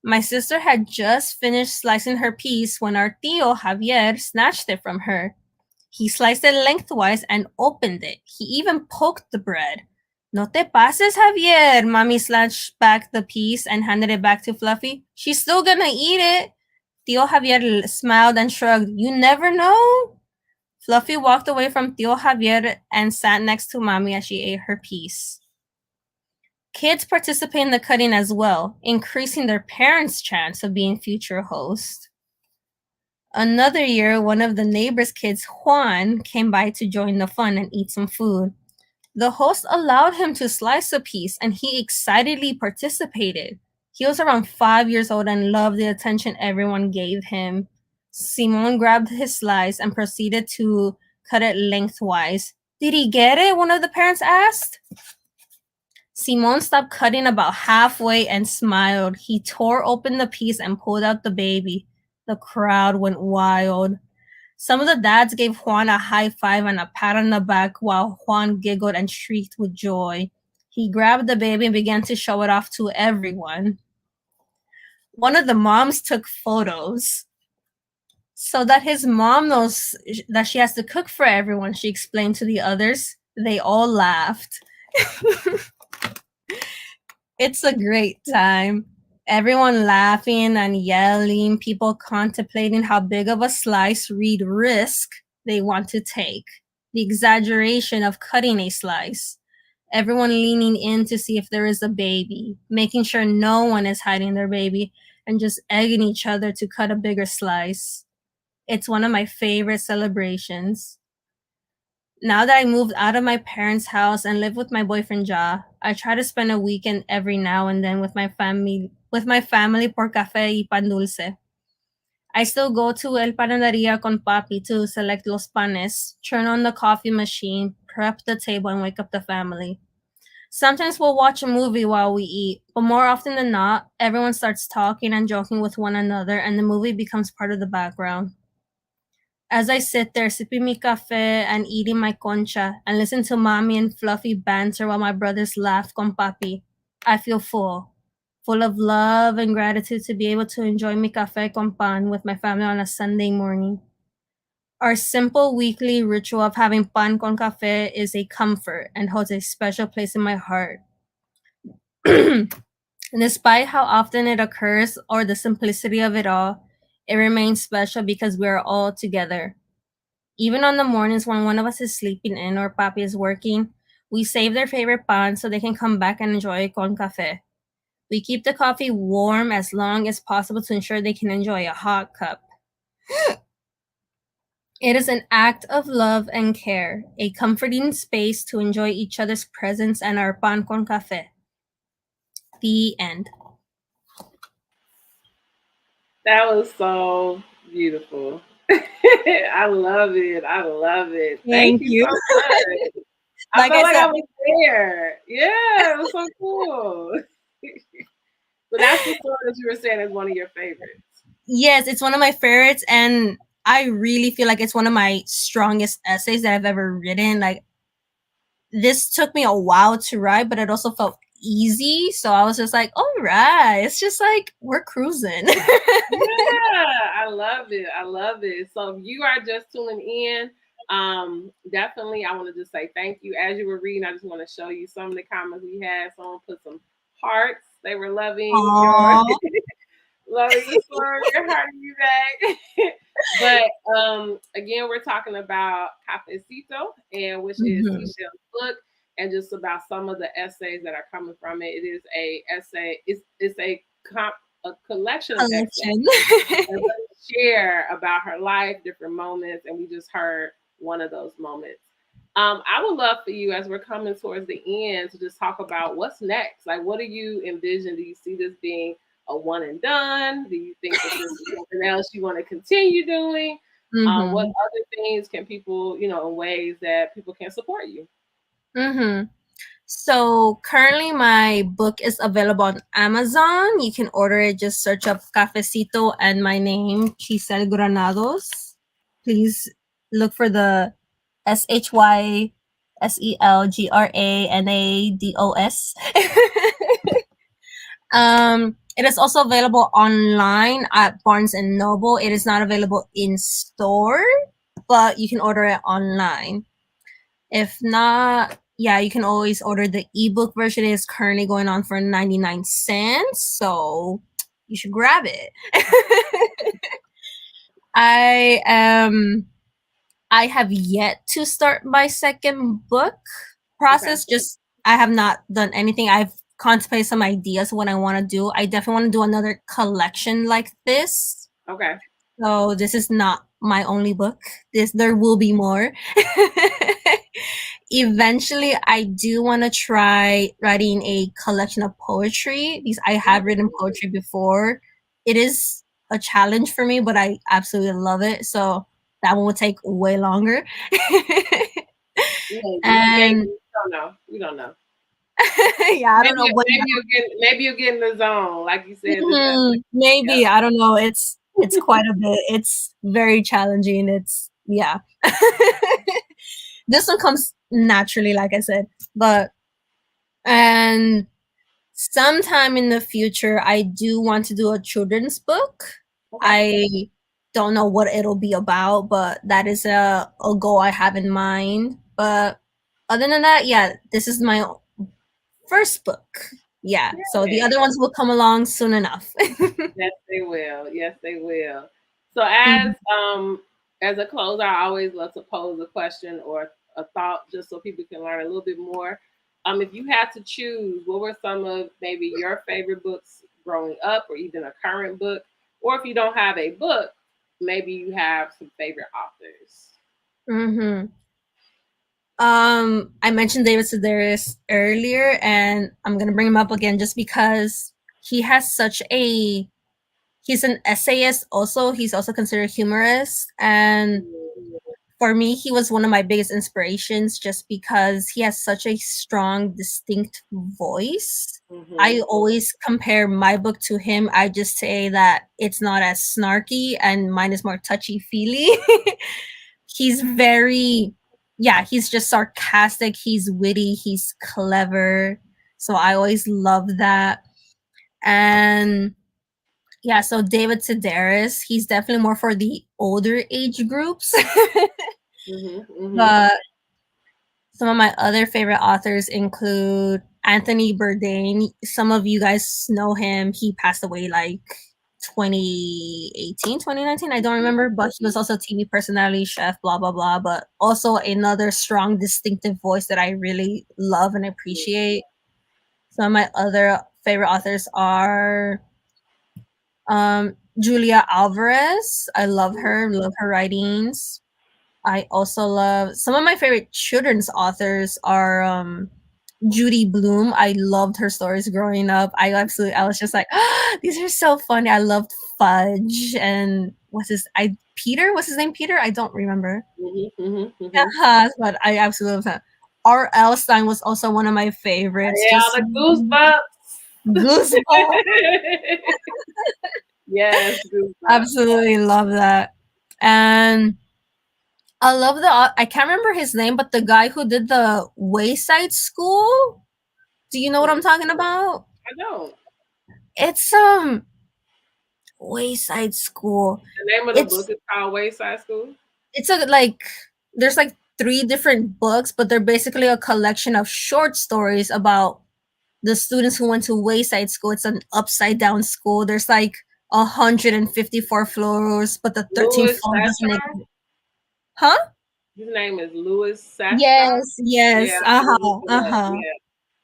My sister had just finished slicing her piece when our tío Javier snatched it from her. He sliced it lengthwise and opened it. He even poked the bread. No te pases, Javier. Mommy snatched back the piece and handed it back to Fluffy. She's still gonna eat it. Tío Javier smiled and shrugged. You never know. Fluffy walked away from Tío Javier and sat next to Mommy as she ate her piece. Kids participate in the cutting as well, increasing their parents' chance of being future hosts. Another year, one of the neighbor's kids, Juan, came by to join the fun and eat some food. The host allowed him to slice a piece and he excitedly participated. He was around 5 years old and loved the attention everyone gave him. Simon grabbed his slice and proceeded to cut it lengthwise. Did he get it? One of the parents asked. Simon stopped cutting about halfway and smiled. He tore open the piece and pulled out the baby. The crowd went wild. Some of the dads gave Juan a high five and a pat on the back while Juan giggled and shrieked with joy. He grabbed the baby and began to show it off to everyone. One of the moms took photos so that his mom knows that she has to cook for everyone, she explained to the others. They all laughed. It's a great time. Everyone laughing and yelling, people contemplating how big of a slice read risk they want to take, the exaggeration of cutting a slice, everyone leaning in to see if there is a baby, making sure no one is hiding their baby, and just egging each other to cut a bigger slice. It's one of my favorite celebrations. Now that I moved out of my parents' house and live with my boyfriend Ja, I try to spend a weekend every now and then with my family por café y pan dulce. I still go to El Panaderia con Papi to select los panes, turn on the coffee machine, prep the table, and wake up the family. Sometimes we'll watch a movie while we eat, but more often than not, everyone starts talking and joking with one another, and the movie becomes part of the background. As I sit there sipping my cafe and eating my concha and listen to mommy and Fluffy banter while my brothers laugh con papi, I feel full of love and gratitude to be able to enjoy mi cafe con pan with my family on a Sunday morning. Our simple weekly ritual of having pan con cafe is a comfort and holds a special place in my heart. Despite how often it occurs or the simplicity of it all, it remains special because we are all together. Even on the mornings when one of us is sleeping in or Papi is working, we save their favorite pan so they can come back and enjoy it con cafe. We keep the coffee warm as long as possible to ensure they can enjoy a hot cup. It is an act of love and care, a comforting space to enjoy each other's presence and our pan con cafe. The end. That was so beautiful. I love it. I love it. Thank Thank you you. so much. I Like felt I like said, I was there. Yeah, it was so cool. So that's the story that you were saying is one of your favorites. yes, it's one of my favorites, and I really feel like it's one of my strongest essays that I've ever written. Like, this took me a while to write, but it also felt easy. So I was just like, all right, it's just like we're cruising. Yeah, I love it. I love it. So if you are just tuning in, definitely I want to just say thank you. As you were reading, I just want to show you some of the comments we had. Someone put some hearts. They were loving your Aww. loving the story, hearting you back. But again, we're talking about Cafecito, and which is Mhm. Seashell's book, and just about some of the essays that are coming from it. It is a essay. It's a collection of essays Collection. and really share about her life, different moments, and we just heard one of those moments. I would love for you, as we're coming towards the end, to just talk about what's next. Like, what do you envision? Do you see this being a one and done? Do you think that this is something else you want to continue doing? What Mm-hmm. other things can people, in ways that people can support you? Mm-hmm. So currently my book is available on Amazon. You can order it, just search up Cafecito and my name, Shysel Granados. Please look for the SHYSELGRANADOS. It is also available online at Barnes and Noble. It is not available in store, but you can order it online. If not, yeah, you can always order the ebook version. It is currently going on for 99 cents, so you should grab it. I I have yet to start my second book Okay. process. Just I have not done anything. I've contemplated some ideas of what I want to do. I definitely want to do another collection like this. Okay. So this is not my only book. There will be more. Eventually, I do want to try writing a collection of poetry because I have written poetry before. It is a challenge for me, but I absolutely love it. So that one will take way longer. Maybe And we don't know. We don't know. yeah, I don't Maybe know what. maybe you'll get in the zone, like you said. This Maybe Yep. I don't know. It's quite a bit. It's very challenging. It's yeah. This one comes naturally, like I said, but and sometime in the future, I do want to do a children's book. Okay. I don't know what it'll be about, but that is a goal I have in mind. But other than that, yeah, this is my first book. Yeah, so the Yeah. other ones will come along soon enough. Yes, they will. Yes, they will. So as a closer, I always love to pose a question or a thought just so people can learn a little bit more. If you had to choose, what were some of maybe your favorite books growing up, or even a current book? Or if you don't have a book, maybe you have some favorite authors. Mm-hmm. I mentioned David Sedaris earlier, and I'm gonna bring him up again just because he has such a he's an essayist also. He's also considered humorous, and for me he was one of my biggest inspirations just because he has such a strong distinct voice. I Mm-hmm. always compare my book to him. I just say that it's not as snarky and mine is more touchy feely. He's very yeah, he's just sarcastic, he's witty, he's clever, so I always love that. And yeah, so David Sedaris, he's definitely more for the older age groups. Mm-hmm. Mm-hmm. But some of my other favorite authors include Anthony Bourdain. Some of you guys know him. He passed away like 2018, 2019. I don't remember, but he was also a TV personality, chef, blah, blah, blah. But also another strong, distinctive voice that I really love and appreciate. Some of my other favorite authors are Julia Alvarez. I love her writings. I also love some of my favorite children's authors are Judy Bloom. I loved her stories growing up. I was just like, these are so funny. I loved Fudge and Peter? What's his name? Peter? I don't remember. Mm-hmm. Mm-hmm. Mm-hmm. But I absolutely love that. R. L. Stein was also one of my favorites. Yeah, Just the goosebumps. goosebumps. Yes, goosebumps. Absolutely love that. And I love I can't remember his name, but the guy who did the Wayside School. Do you know what I'm talking about? I don't. It's Wayside School. The name of the book It's is called Wayside School. it's a like there's like three different books, but they're basically a collection of short stories about the students who went to Wayside School. It's an upside down school. There's like 154 floors, but the 13th Louis floor doesn't Sashar. exist. Huh? His name is Louis Sashar. Yes, yes. Yeah, I'm looking Uh-huh. it up. Uh-huh. Yeah.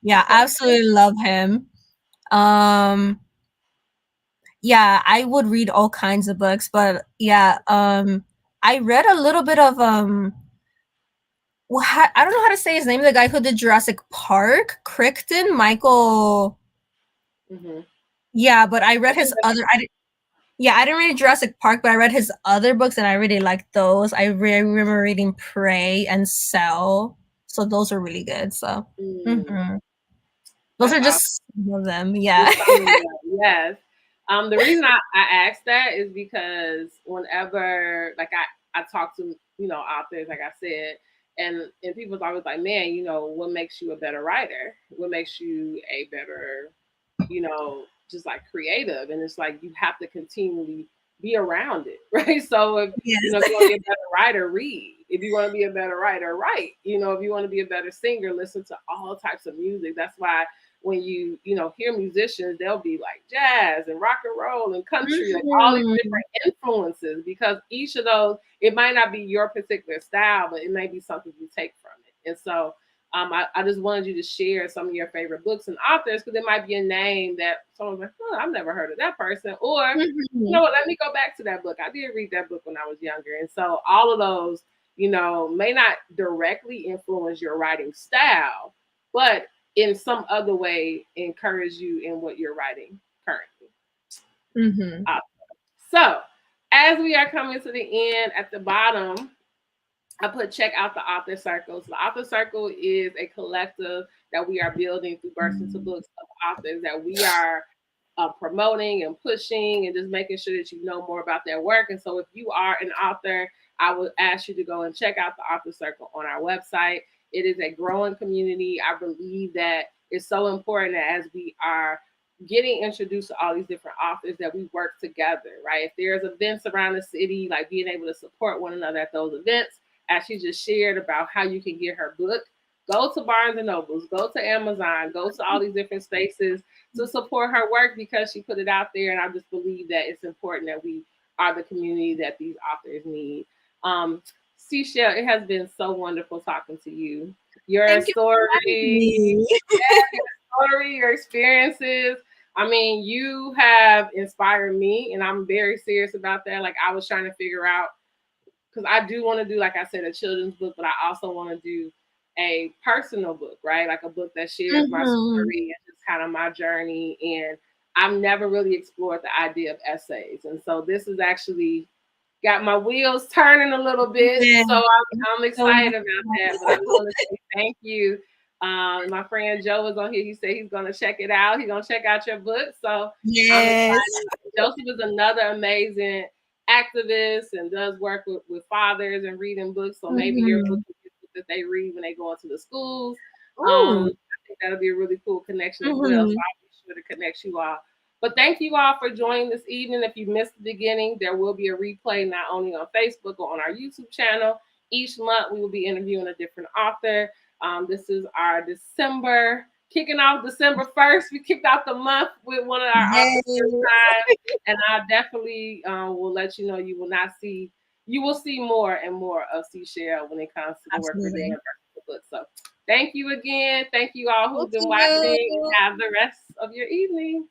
Yeah, absolutely love him. Um yeah, I would read all kinds of books, but yeah, I read a little bit of Well, I don't know how to say his name. The guy who did Jurassic Park, Crichton, Michael. Mm-hmm. Yeah, but I read his other. Yeah, I didn't read Jurassic Park, but I read his other books and I really liked those. I remember reading Prey and Cell, so those are really good. So, Mm, mhm. Those that's are awesome. just some of them. Yeah. Just some of them, yes. The reason I asked that is because whenever like I talk to authors, like I said, and people's always like, man, what makes you a better writer? What makes you a better just like creative? And it's like you have to continually be around it, right? So if if you want to be a better writer, read. If you want to be a better writer, write. If you want to be a better singer, listen to all types of music. That's why when you hear musicians, they'll be like jazz and rock and roll and country, like all these Mhm. different influences, because each of those, it might not be your particular style, but it may be something you take from it. And so I just wanted you to share some of your favorite books and authors, because it might be a name that someone's like, oh, I've never heard of that person. Or, Mhm. what, let me go back to that book. I did read that book when I was younger. And so all of those, may not directly influence your writing style, but in some other way encourage you in what you're writing currently. Mhm. Uh, so, as we are coming to the end, at the bottom, I put check out the author circles. The author circle is a collective that we are building through Burst into Books of authors that we are promoting and pushing and just making sure that you know more about their work. And so, if you are an author, I would ask you to go and check out the author circle on our website. It is a growing community. I believe that it's so important that as we are getting introduced to all these different authors, that we work together, right? If there's events around the city, like being able to support one another at those events, as she just shared about how you can get her book, go to Barnes and Nobles, go to Amazon, go to all these different spaces to support her work, because she put it out there. And I just believe that it's important that we are the community that these authors need. Um, Shysel, it has been so wonderful talking to you. Your Thank you for having story, me. your experiences. I mean, you have inspired me, and I'm very serious about that. Like, I was trying to figure out, because I do want to do, like I said, a children's book, but I also want to do a personal book, right? Like a book that shares my Mhm. story and just kind of my journey. And I've never really explored the idea of essays. And so this is actually got my wheels turning a little bit. Yeah. So I'm So excited about that. But I just want to say thank you. My friend Joe is on here. He said he's going to check it out. He's going to check out your book. So I'm yes. excited. Joseph is another amazing activist and does work with fathers and reading books. So maybe your book Mhm. will be a book that they read when they go into the schools. Ooh. I think that'll be a really cool connection as well. So Mhm. I'll be sure to connect you all. But thank you all for joining this evening. If you missed the beginning, there will be a replay not only on Facebook or on our YouTube channel. Each month, we will be interviewing a different author. This is our December, kicking off December 1st. We kicked off the month with one of our authors first Yes. time. And I definitely will let you know you will see more and more of Shysel when it comes to the work we're doing Absolutely. in the book. So thank you again. Thank you all who's Thank been watching, and you. have the rest of your evening.